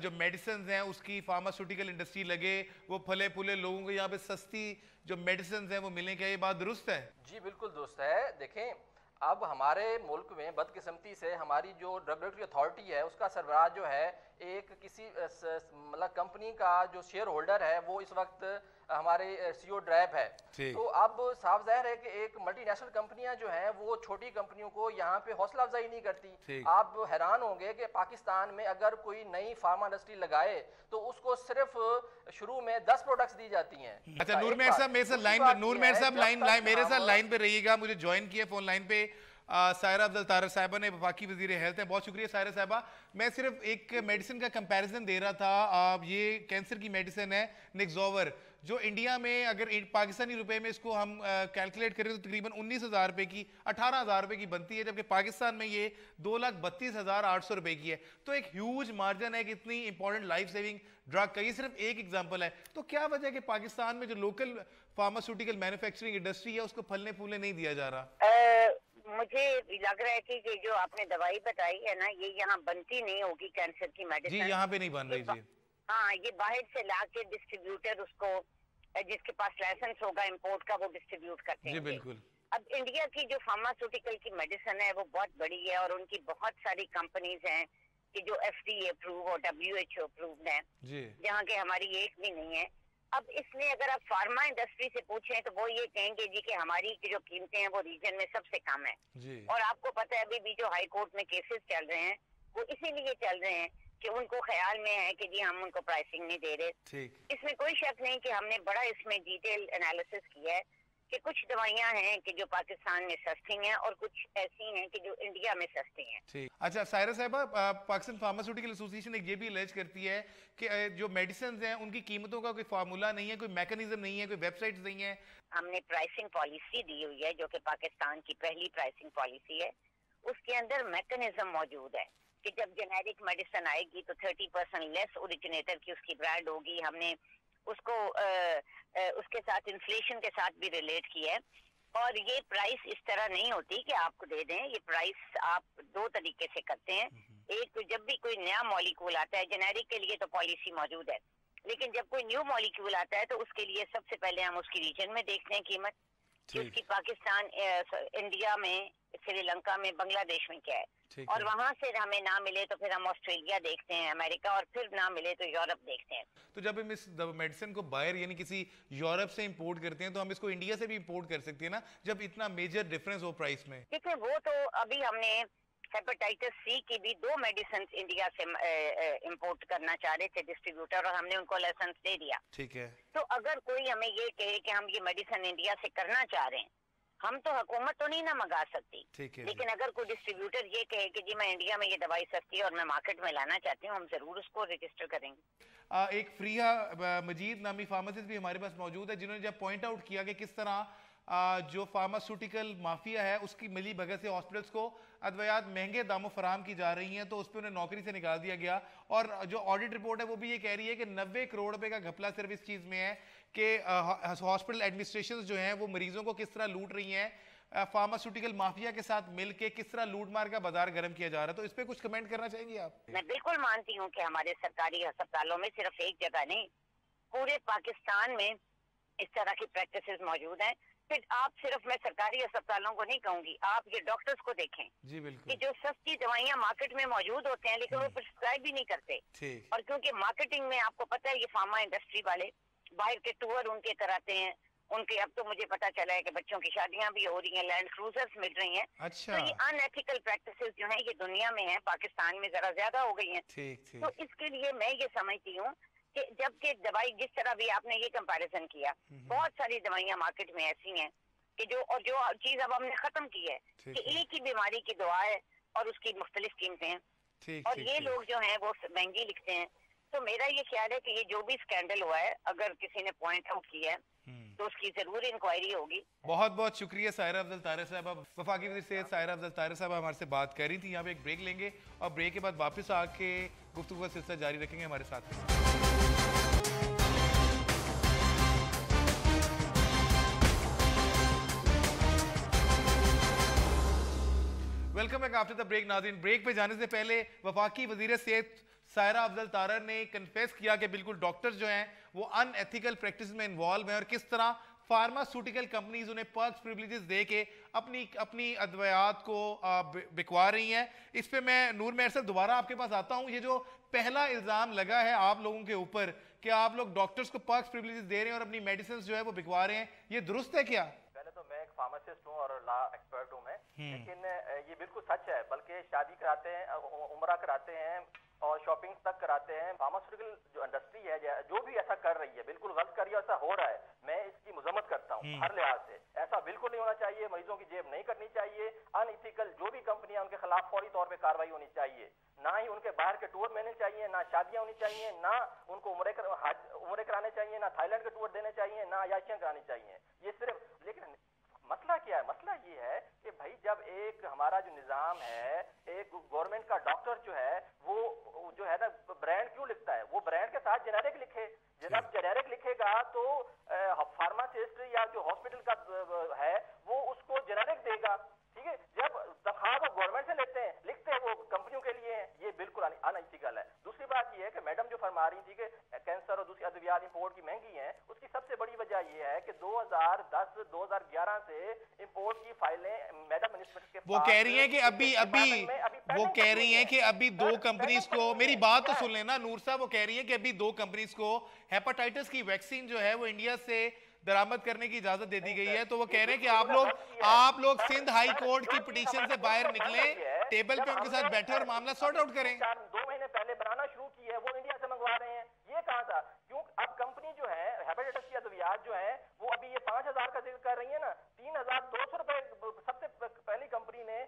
A: जो मेडिसिन हैं उसकी फार्मास्यूटिकल इंडस्ट्री लगे, वो फले फूले लोगों को यहाँ पे सस्ती जो मेडिसिन हैं वो मिलें। क्या ये बात दुरुस्त है?
F: जी बिल्कुल दुरुस्त है। देखें, अब हमारे मुल्क में बदकिस्मती से हमारी जो रेगुलेटरी अथॉरिटी है उसका सरबराह जो है एक किसी मतलब कंपनी का जो शेयर होल्डर है वो इस वक्त हमारे सीईओ ड्रैप है। तो अब साफ जाहिर है कि एक मल्टीनेशनल कंपनियां जो हैं वो छोटी कंपनियों को यहाँ पे हौसला अफजाई नहीं करती। आप हैरान होंगे कि पाकिस्तान में अगर कोई नई फार्मा इंडस्ट्री लगाए तो उसको सिर्फ शुरू में 10 प्रोडक्ट्स दी जाती हैं।
A: अच्छा, नूर मेहर साहब मेरे साथ लाइन पे, नूर मेहर साहब मेरे साथ लाइन पे रहिएगा, मुझे ज्वाइन किया फोन लाइन पे सायरा अब्दुल तारर साहिबा ने, वफाकी वजीर हेल्थ है। बहुत शुक्रिया सायरा साहिबा। मैं सिर्फ एक मेडिसिन का कंपैरिजन दे रहा था, ये कैंसर की मेडिसिन है निक्सोवर, जो इंडिया में अगर पाकिस्तानी रुपए में इसको हम कैलकुलेट करें तो तकरीबन 19,000 रुपए की, 18,000 रुपए की बनती है, जबकि पाकिस्तान में ये 2,32,800 रुपए की है। तो एक ह्यूज मार्जिन है कि इतनी इंपॉर्टेंट लाइफ सेविंग ड्रग का। ये सिर्फ एक एग्जांपल है। तो क्या वजह है कि पाकिस्तान में जो लोकल फार्मास्यूटिकल मैन्युफैक्चरिंग इंडस्ट्री है उसको फलने फूलने नहीं दिया जा रहा?
G: मुझे लग रहा है कि जो आपने दवाई बताई है ना, ये यहाँ बनती नहीं होगी कैंसर की मेडिसिन।
A: जी, यहाँ पे नहीं बन रही जी।
G: हाँ, ये बाहर से लाके डिस्ट्रीब्यूटर उसको, जिसके पास लाइसेंस होगा इंपोर्ट का, वो डिस्ट्रीब्यूट करते हैं।
A: जी बिल्कुल।
G: अब इंडिया की जो फार्मास्यूटिकल की मेडिसिन है वो बहुत बड़ी है और उनकी बहुत सारी कंपनीज हैं कि जो FDA अप्रूव और WHO अप्रूव्ड है, जहाँ के हमारी एक भी नहीं है। अब इसमें अगर आप फार्मा इंडस्ट्री से पूछें तो वो ये कहेंगे जी कि हमारी जो कीमतें हैं वो रीजन में सबसे कम है। और आपको पता है अभी भी जो हाई कोर्ट में केसेस चल रहे हैं वो इसीलिए चल रहे हैं कि उनको ख्याल में है कि जी हम उनको प्राइसिंग नहीं दे रहे। इसमें कोई शक नहीं कि हमने बड़ा इसमें डिटेल एनालिसिस किया है कि कुछ दवाइयां हैं कि जो पाकिस्तान में सस्ती हैं और कुछ ऐसी हैं कि जो इंडिया में सस्ती हैं।
A: अच्छा सायरा साहिबा, पाकिस्तान फार्मास्यूटिकल एसोसिएशन एक ये भी एलेज करती है कि जो मेडिसिन हैं उनकी कीमतों का कोई फार्मूला नहीं है, कोई मैकेनिज्म नहीं है, कोई वेबसाइट नहीं है।
G: हमने प्राइसिंग पॉलिसी दी हुई है जो कि पाकिस्तान की पहली प्राइसिंग पॉलिसी है। उसके अंदर मैकेनिज्म मौजूद है कि जब जेनेरिक मेडिसिन आएगी तो 30% लेस ओरिजिनेटर की उसकी ब्रांड होगी। हमने उसको उसके साथ इन्फ्लेशन के साथ भी रिलेट किया है। और ये प्राइस इस तरह नहीं होती कि आपको दे दें, ये प्राइस आप दो तरीके से करते हैं। एक तो जब भी कोई नया मॉलिक्यूल आता है, जेनेरिक के लिए तो पॉलिसी मौजूद है, लेकिन जब कोई न्यू मॉलिक्यूल आता है तो उसके लिए सबसे पहले हम उसकी रीजन में देखते हैं कीमत, उसकी पाकिस्तान, इंडिया में, श्रीलंका में, बांग्लादेश में क्या है। और वहां से हमें ना मिले तो फिर हम ऑस्ट्रेलिया देखते हैं, अमेरिका, और फिर ना मिले तो यूरोप देखते हैं।
A: तो जब हम इस मेडिसिन को बाहर यानी किसी यूरोप से इंपोर्ट करते हैं तो हम इसको इंडिया से भी इंपोर्ट कर सकते हैं ना, जब इतना मेजर डिफरेंस हो प्राइस में?
G: देखिए वो तो अभी हमने हेपेटाइटिस सी की भी 2 मेडिसिन इंडिया से इंपोर्ट करना चाह रहे थे डिस्ट्रीब्यूटर, और हमने उनको लाइसेंस दे दिया।
A: ठीक है।
G: तो अगर कोई हमें ये कहे कि हम ये मेडिसिन इंडिया से करना चाह रहे हैं, हम तो हुकूमत तो नहीं ना मंगा सकती, लेकिन अगर कोई डिस्ट्रीब्यूटर ये कहे कि जी मैं इंडिया में ये दवाई सस्ती है और मैं मार्केट में लाना चाहती हूँ, हम जरूर उसको रजिस्टर करेंगे।
A: एक फ्रिया मजीद नामी फार्मासिस्ट भी हमारे पास मौजूद है, जिन्होंने जब पॉइंट आउट किया कि किस तरह जो फार्मास्यूटिकल माफिया है उसकी मिली भगत से हॉस्पिटल्स को अद्वियात महंगे दामों फराम की जा रही हैं, तो उस पर उन्हें नौकरी से निकाल दिया गया। और जो ऑडिट रिपोर्ट है वो भी ये कह रही है कि 90 करोड़ रुपए का घपला सिर्फ इस चीज़ में है कि हॉस्पिटल एडमिनिस्ट्रेशन जो हैं वो मरीजों को किस तरह लूट रही हैं, फार्मास्यूटिकल माफिया के साथ मिलके किस तरह लूट मार का बाजार गर्म किया जा रहा है। तो इस पे कुछ कमेंट करना चाहेंगे आप?
G: मैं बिल्कुल मानती हूँ कि हमारे सरकारी अस्पतालों में सिर्फ एक जगह नहीं, पूरे पाकिस्तान में इस तरह की प्रैक्टिसेस मौजूद हैं। फिर आप सिर्फ, मैं सरकारी अस्पतालों को नहीं कहूंगी, आप ये डॉक्टर्स को देखें
A: जी बिल्कुल,
G: कि जो सस्ती दवाइयाँ मार्केट में मौजूद होते हैं लेकिन वो प्रिस्क्राइब भी नहीं करते। और क्योंकि मार्केटिंग में आपको पता है ये फार्मा इंडस्ट्री वाले बाहर के टूर उनके कराते हैं, उनके अब तो मुझे पता चला है कि बच्चों की शादियां भी हो रही हैं, लैंड क्रूजर्स मिल रही हैं।
A: अच्छा।
G: तो ये अनएथिकल प्रैक्टिसेस जो हैं ये दुनिया में हैं, पाकिस्तान में जरा ज्यादा हो गई हैं। तो इसके लिए मैं ये समझती हूँ कि जबकि दवाई जिस तरह भी आपने ये कंपैरिजन किया, बहुत सारी दवाइयाँ मार्केट में ऐसी हैं कि जो चीज अब हमने खत्म की है कि एक ही बीमारी की दवा है और उसकी मुख्तलिफ कीमतें हैं, और ये लोग जो हैं वो महंगी लिखते हैं। तो मेरा ये ख्याल है कि ये जो भी स्कैंडल हुआ है, अगर किसी ने पॉइंट आउट किया है तो उसकी जरूर इंक्वायरी होगी। बहुत
A: बहुत शुक्रिया सायरा अफजल तारर साहब। वफाकी वज़ीर सेहत सायरा अफजल तारर साहब हमारे से बात कर रही थी। यहाँ पे एक ब्रेक लेंगे और ब्रेक के बाद वापस आके गुफ्तगू का सिलसिला जारी रखेंगे हमारे साथ। Welcome back after the break. नाज़रीन, ब्रेक पे जाने से पहले वफाकी वज़ीर सेहत सायरा अफजल तारर ने कन्फेस किया कि बिल्कुल डॉक्टर्स जो हैं वो अनएथिकल प्रैक्टिस में इन्वॉल्व हैं और किस तरह फार्मास्यूटिकल कंपनीज उन्हें पर्क्स प्रिविलेजेस दे के अपनी अद्वियात को बिकवा रही हैं। इस पे मैं नूर मेहर साहब दोबारा आपके पास आता हूं। ये जो पहला इल्ज़ाम लगा है आप लोगों के ऊपर कि आप लोग डॉक्टर्स को पर्क्स प्रिविलेजेस दे रहे हैं और अपनी मेडिसिन जो है वो बिकवा रहे हैं, ये दुरुस्त है क्या?
F: पहले तो मैं एक फार्मासिस्ट हूँ और लॉ एक्सपर्ट हूँ मैं, लेकिन ये बिल्कुल सच है। बल्कि शादी कराते हैं, उम्रा कराते हैं और शॉपिंग तक कराते हैं। फार्मास्यूटिकल जो इंडस्ट्री है जो भी ऐसा कर रही है बिल्कुल गलत कर रही है, ऐसा हो रहा है, मैं इसकी मजम्मत करता हूँ हर लिहाज से। ऐसा बिल्कुल नहीं होना चाहिए, मरीजों की जेब नहीं करनी चाहिए। अनइथिकल जो भी कंपनियां उनके खिलाफ फौरी तौर पे कार्रवाई होनी चाहिए। ना ही उनके बाहर के टूर मिलने चाहिए, ना शादियां होनी चाहिए, ना उनको उम्रे कराने चाहिए, ना थाईलैंड के टूर देने चाहिए, ना अयाशियां करानी चाहिए। ये सिर्फ, लेकिन मसला क्या है? मसला ये है कि भाई जब एक हमारा जो निजाम है, एक गवर्नमेंट का डॉक्टर जो है वो जो है ना ब्रांड क्यों लिखता है? वो ब्रांड के साथ जेनेरिक लिखे। जब जेनेरिक लिखेगा तो फार्मासिस्ट या जो हॉस्पिटल का है वो उसको जेनेरिक देगा, ठीक है। जब तनख्वाह वो गवर्नमेंट से लिखते हैं वो कंपनियों के लिए है, ये बिल्कुल अनइथिकल है। दूसरी बात ये है कि मैडम जो फरमा रही थी कि कैंसर और दूसरी अद्वियात इंपोर्ट की महंगी है, उसकी सबसे बड़ी वजह ये है कि 2010-2011 से इंपोर्ट की फाइलें मैडम मिनिस्टर के
A: वो कह रही हैं कि अभी दो कंपनीज को, मेरी बात तो सुन लेना नूर साहब, वो कह रही है कि अभी 2 कंपनीज को हेपेटाइटिस की वैक्सीन जो है वो इंडिया से दरामद करने की इजाजत दे दी गई है। तो वो कह रहे हैं कि आप लोग सिंध हाई कोर्ट की पिटीशन से बाहर निकले, टेबल पे उनके साथ बैठे और मामला सॉर्ट आउट करें।
F: 2 महीने पहले बनाना शुरू की है, वो इंडिया से मंगवा रहे हैं। ये कहा था क्यों? अब कंपनी जो है हेपेटाइटिस की अद्वियात जो है वो अभी ये 5000 का जिक्र कर रही है ना, 3200 रुपए सबसे पहली कंपनी ने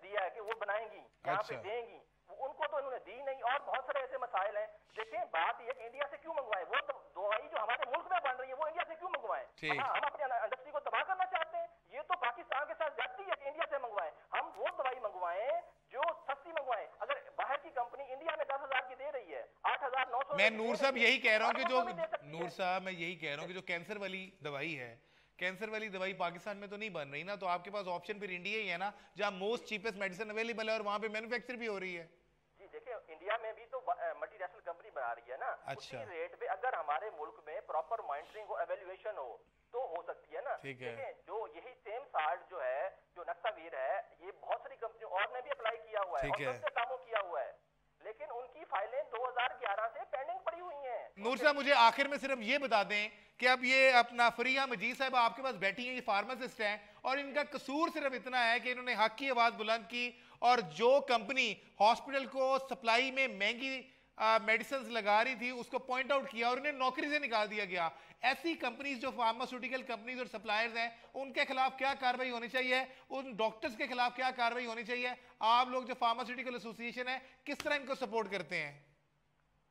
F: दिया है कि वो बनाएंगी, यहाँ पे देंगी। उनको तो इन्होंने दी नहीं। और बहुत सारे ऐसे मसाइल हैं। देखें, बात यह कि इंडिया से क्यों मंगवाए? वो दवाई जो हमारे मुल्क में बन रही है वो इंडिया से क्यों मंगवाए? हम अपनी इंडस्ट्री को तबाह करना चाहते हैं? ये तो पाकिस्तान के साथ जाती है कि इंडिया से मंगवाए। हम वो दवाई मंगवाएं जो सस्ती मंगवाएं। अगर बाहर की कंपनी इंडिया में 10,000 की दे रही है, 8,900।
A: मैं नूर साहब यही कह रहा हूँ कि जो कैंसर वाली दवाई है, कैंसर वाली दवाई पाकिस्तान में तो नहीं बन रही ना, तो आपके पास ऑप्शन फिर इंडिया ही है ना, जहाँ मोस्ट चीपेस्ट मेडिसिन अवेलेबल है और वहाँ पे मैन्युफैक्चर भी हो रही है।
F: जी देखिए, इंडिया में भी तो मल्टीनेशनल कंपनी बना रही है ना।
A: अच्छा।
F: उसी रेट पे अगर हमारे मुल्क में प्रॉपर मॉनिटरिंग और एवेल्युएशन हो तो हो सकती है ना।
A: ठीक है।
F: जो यही सेम साल्ट जो है, जो नक्सावीर है, ये बहुत सारी कंपनियों और ने भी अप्लाई किया हुआ है और सबसे कामों किया हुआ है, लेकिन उनकी फाइलें 2011 से पेंडिंग पड़ी हुई हैं।
A: नूर साहब, मुझे आखिर में सिर्फ ये बता दें कि अब ये अपना फरिया मजीद साहब आपके पास बैठी हैं, ये फार्मासिस्ट हैं और इनका कसूर सिर्फ इतना है कि इन्होंने हक की आवाज बुलंद की और जो कंपनी हॉस्पिटल को सप्लाई में महंगी मेडिसिन लगा रही थी उसको पॉइंट आउट किया और उन्हें नौकरी से निकाल दिया गया। ऐसी कंपनीज जो फार्मास्यूटिकल कंपनीज और सप्लायर्स हैं उनके खिलाफ क्या कार्रवाई होनी चाहिए, उन डॉक्टर्स के खिलाफ क्या कार्रवाई होनी चाहिए? आप लोग जो फार्मास्यूटिकल एसोसिएशन है किस तरह इनको सपोर्ट करते हैं?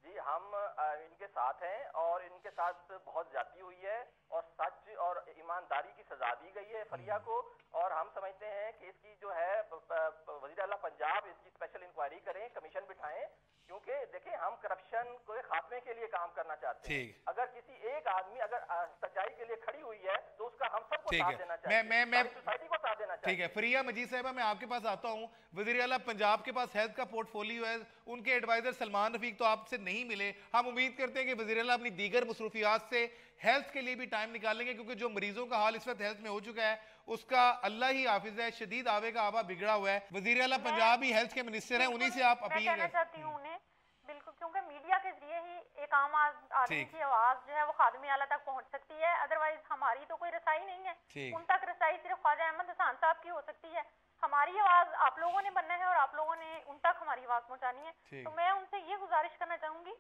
F: जी हम इनके साथ हैं और इनके साथ बहुत ज्यादती हुई है और सच और ईमानदारी की सजा दी गई है फरिया को, और हम समझते हैं कि इसकी जो है वज़ीर आला पंजाब इसकी स्पेशल इंक्वायरी करें, कमीशन बिठाएं, क्योंकि देखिए हम करप्शन को खात्मे के लिए काम करना चाहते हैं। अगर किसी एक आदमी अगर सच्चाई के लिए खड़ी हुई है तो उसका हम सबको साथ देना चाहिए, मैं सोसाइटी को साथ देना चाहिए।
A: ठीक है फरिया मजीद साहिबा, मैं आपके पास आता हूँ। वज़ीर आला पंजाब के पास हेल्थ का पोर्टफोलियो है, उनके एडवाइजर सलमान रफीक तो आपसे नहीं मिले। हम उम्मीद करते हैं कि वज़ीर आला अपनी दीगर मसरूफियात से हेल्थ के लिए भी टाइम निकालेंगे, क्योंकि जो मरीजों का हाल इस वक्त हेल्थ में हो चुका है उसका अल्लाह ही हाफिज है, शदीद आवे का आवा बिगड़ा हुआ है। वज़ीर आला पंजाब ही हेल्थ के मिनिस्टर हैं, उन्हीं से आप अपील
C: करना चाहती हूँ उन्हें, बिल्कुल, क्योंकि मीडिया के जरिए ही एक आम आदमी की आवाज जो है वो खादमी आला तक पहुंच सकती है, अदरवाइज हमारी तो कोई रसाई नहीं है। उन तक रसाई सिर्फ ख्वाजा अहमद हसन साहब की हो सकती है। हमारी आवाज आप लोगों ने बनना है और आप लोगों ने उन तक हमारी आवाज पहुंचानी है। तो मैं उनसे ये गुजारिश करना चाहूंगी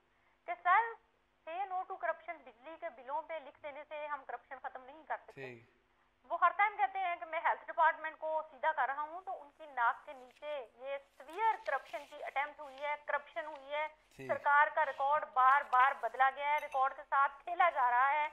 C: कि सर, से नो टू करप्शन, बिजली के बिलों पे लिख देने से हम करप्शन खत्म नहीं कर सकते। वो हर टाइम कहते हैं कि मैं हेल्थ डिपार्टमेंट को सीधा कर रहा हूँ, तो उनकी नाक के नीचे ये सीवियर करप्शन की अटेम्प्ट हुई है, करप्शन हुई है। सरकार का रिकॉर्ड बार बार बदला गया है, रिकॉर्ड के साथ खेला जा रहा है,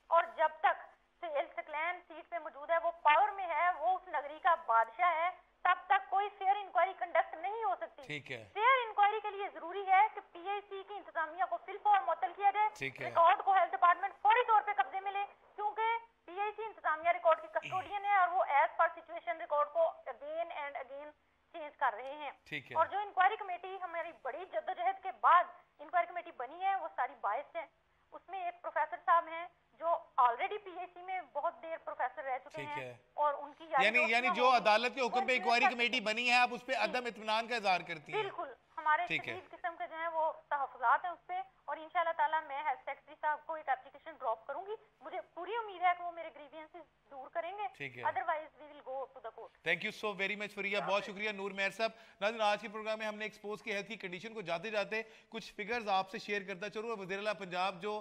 C: और जब तक सेक्लैन सीट पे मौजूद है, वो पावर में है, वो उस नगरी का बादशाह है, तब तक कोई फेयर इंक्वायरी कंडक्ट नहीं हो सकती।
A: ठीक है।
C: फेयर इंक्वायरी के लिए जरूरी है कि पीआईसी की इंतजामिया को फिल फॉर मुअत्तल किया जाए, रिकॉर्ड को हेल्थ डिपार्टमेंट फौरी तौर पे कब्जे में ले, क्योंकि पीआईसी इंतजामिया रिकॉर्ड की कस्टोडियन है और वो एज पर सिचुएशन रिकॉर्ड को अगेन एंड अगेन चेंज कर रहे हैं। और जो इंक्वायरी कमेटी हमारी बड़ी जद्दोजहद के बाद इंक्वायरी कमेटी बनी है वो सारी बायस है। उसमें एक प्रोफेसर साहब हैं जो ऑलरेडी पीएचसी में बहुत देर प्रोफेसर रह चुके हैं, और उनकी
A: यानी जो अदालत के हुक्म पे इंक्वायरी कमेटी बनी है, आप उस पे अदम इत्मीनान का इज़हार करती हैं?
C: बिल्कुल, हमारे शदीद किस्म के जो है वो तहफ़्फ़ुज़ात हैं उस पे, और इंशाल्लाह ताला मैं हेल्थ सेक्रेटरी साहब को एक एप्लीकेशन ड्रॉप करूंगी। मुझे पूरी उम्मीद है कि वो मेरे ग्रीवियंसेस दूर करेंगे, otherwise we will go to the court.
A: Thank you so very much Fariya, बहुत शुक्रिया नूर मेहर साहब। नाज़रीन, आज के प्रोग्राम में हमने एक्सपोज की हेल्थ की कंडीशन को जाते जाते कुछ फिगर्स आपसे शेयर करता चलूँ। वज़ीर आला पंजाब जो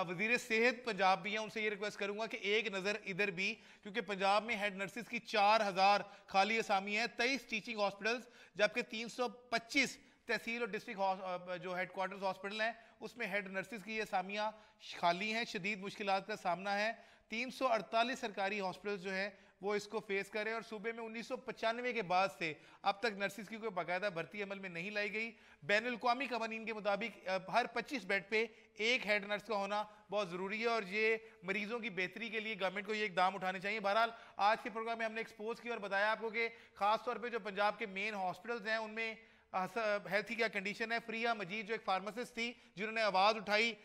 A: वज़ीर सेहत पंजाब भी हैं, उनसे ये रिक्वेस्ट करूंगा कि एक नज़र इधर भी, क्योंकि पंजाब में हेड नर्सिस की 4000 खाली असामी है, 23 टीचिंग हॉस्पिटल्स, जबकि 325 तहसील और डिस्ट्रिक्ट जो हेडक्वार्टर्स हॉस्पिटल हैं उसमें हेड नर्सिस की असामियाँ खाली हैं। शदीद मुश्किलात का सामना है। 348 सरकारी हॉस्पिटल जो हैं वो इसको फेस कर रहे हैं, और सूबे में 1995 के बाद से अब तक नर्सिस की कोई बाकायदा भर्ती अमल में नहीं लाई गई। बैनुल अक़वामी क़वानीन के मुताबिक हर 25 बेड पे एक हेड नर्स का होना बहुत ज़रूरी है, और ये मरीजों की बेहतरी के लिए गवर्नमेंट को ये इकदाम उठाने चाहिए। बहरहाल आज के प्रोग्राम में हमने एक्सपोज किया और बताया आपको कि खास तौर पर जो पंजाब के मेन हॉस्पिटल्स हैं उनमें हेल्थ की क्या कंडीशन है। फरिया मजीद जो एक फार्मासिस्ट थी जिन्होंने आवाज़ उठाई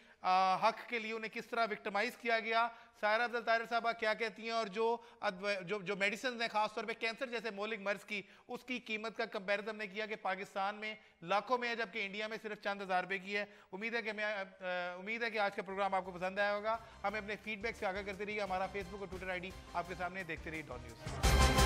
A: हक के लिए, उन्हें किस तरह विक्टिमाइज किया गया। सायरा अब्दुल ताहिर साहबा क्या कहती हैं, और जो मेडिसिन हैं खासतौर पे कैंसर जैसे मौलिक मर्ज की, उसकी कीमत का कंपैरिजन हमने किया कि पाकिस्तान में लाखों में है जबकि इंडिया में सिर्फ चंद हज़ार रुपये की है। उम्मीद है कि आज का प्रोग्राम आपको पसंद आया होगा। हमें अपने फीडबैक से आगाह करते रहिए। हमारा फेसबुक और ट्विटर ID आपके सामने, देखते रहिए डॉट न्यूज़।